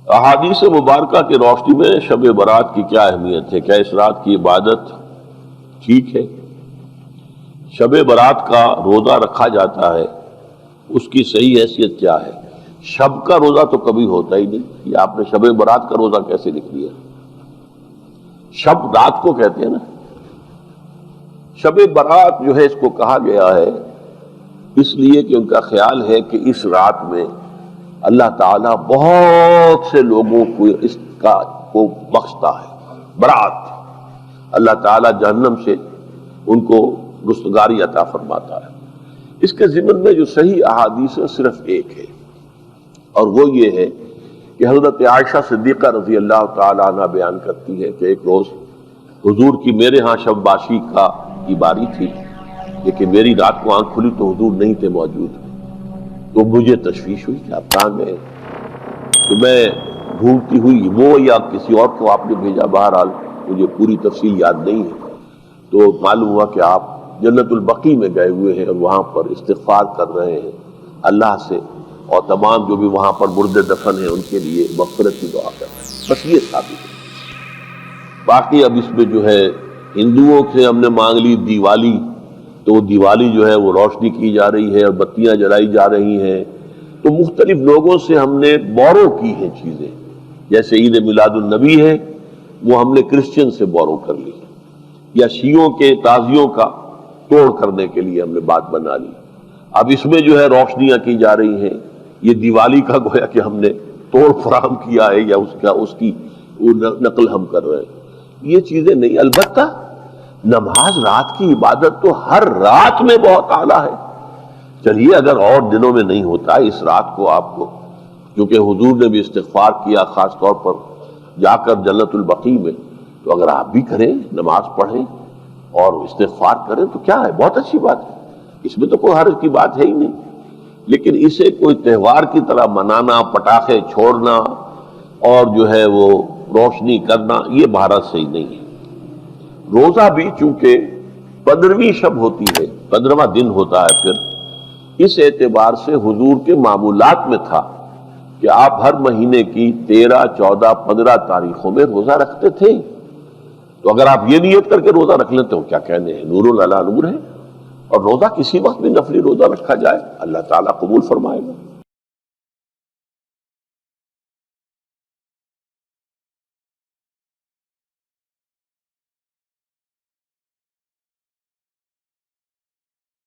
احادیث مبارکہ کی روشنی میں شب برات کی کیا اہمیت ہے؟ کیا اس رات کی عبادت ٹھیک ہے؟ شب برات کا روزہ رکھا جاتا ہے، اس کی صحیح حیثیت کیا ہے؟ شب کا روزہ تو کبھی ہوتا ہی نہیں، یہ آپ نے شب برات کا روزہ کیسے لکھ لیا؟ شب رات کو کہتے ہیں نا، شب برات جو ہے اس کو کہا گیا ہے اس لیے کہ ان کا خیال ہے کہ اس رات میں اللہ تعالیٰ بہت سے لوگوں کو اس کا کو بخشتا ہے۔ برات، اللہ تعالیٰ جہنم سے ان کو رستگاری عطا فرماتا ہے۔ اس کے ضمن میں جو صحیح احادیث ہے صرف ایک ہے، اور وہ یہ ہے کہ حضرت عائشہ صدیقہ رضی اللہ تعالیٰ عنہ بیان کرتی ہے کہ ایک روز حضور کی میرے ہاں شب باشی کی باری تھی، لیکن میری رات کو آنکھ کھلی تو حضور نہیں تھے موجود، تو مجھے تشویش ہوئی کہ آپ کہاں گئے؟ تو میں ڈھونڈتی ہوئی وہ یا کسی اور کو آپ نے بھیجا، بہرحال مجھے پوری تفصیل یاد نہیں ہے، تو معلوم ہوا کہ آپ جنت البقیع میں گئے ہوئے ہیں اور وہاں پر استغفار کر رہے ہیں اللہ سے، اور تمام جو بھی وہاں پر مردے دفن ہیں ان کے لیے مغفرت کی دعا کر رہے ہیں۔ بس یہ ثابت ہے۔ باقی اب اس میں جو ہے ہندوؤں سے ہم نے مانگ لی دیوالی، تو دیوالی جو ہے وہ روشنی کی جا رہی ہے اور بتیاں جلائی جا رہی ہیں، تو مختلف لوگوں سے ہم نے بورو کی ہیں چیزیں، جیسے عید میلاد النبی ہے وہ ہم نے کرسچن سے بورو کر لی، یا شیعوں کے تعزیوں کا توڑ کرنے کے لیے ہم نے بات بنا لی۔ اب اس میں جو ہے روشنیاں کی جا رہی ہیں، یہ دیوالی کا گویا کہ ہم نے توڑ فراہم کیا ہے یا اس کی نقل ہم کر رہے ہیں، یہ چیزیں نہیں۔ البتہ نماز رات کی عبادت تو ہر رات میں بہت اعلیٰ ہے۔ چلیے اگر اور دنوں میں نہیں ہوتا، اس رات کو آپ کو، کیونکہ حضور نے بھی استغفار کیا خاص طور پر جا کر جنت البقیع میں، تو اگر آپ بھی کریں، نماز پڑھیں اور استغفار کریں تو کیا ہے، بہت اچھی بات ہے، اس میں تو کوئی حرج کی بات ہے ہی نہیں۔ لیکن اسے کوئی تہوار کی طرح منانا، پٹاخے چھوڑنا اور جو ہے وہ روشنی کرنا، یہ بھارت صحیح نہیں ہے۔ روزہ بھی چونکہ 15ویں شب ہوتی ہے، 15واں دن ہوتا ہے، پھر اس اعتبار سے حضور کے معمولات میں تھا کہ آپ ہر مہینے کی 13، 14، 15 تاریخوں میں روزہ رکھتے تھے۔ تو اگر آپ یہ نیت کر کے روزہ رکھ لیتے ہو، کیا کہنے ہیں، نور علی نور ہے، اور روزہ کسی وقت بھی نفلی روزہ رکھا جائے اللہ تعالیٰ قبول فرمائے گا۔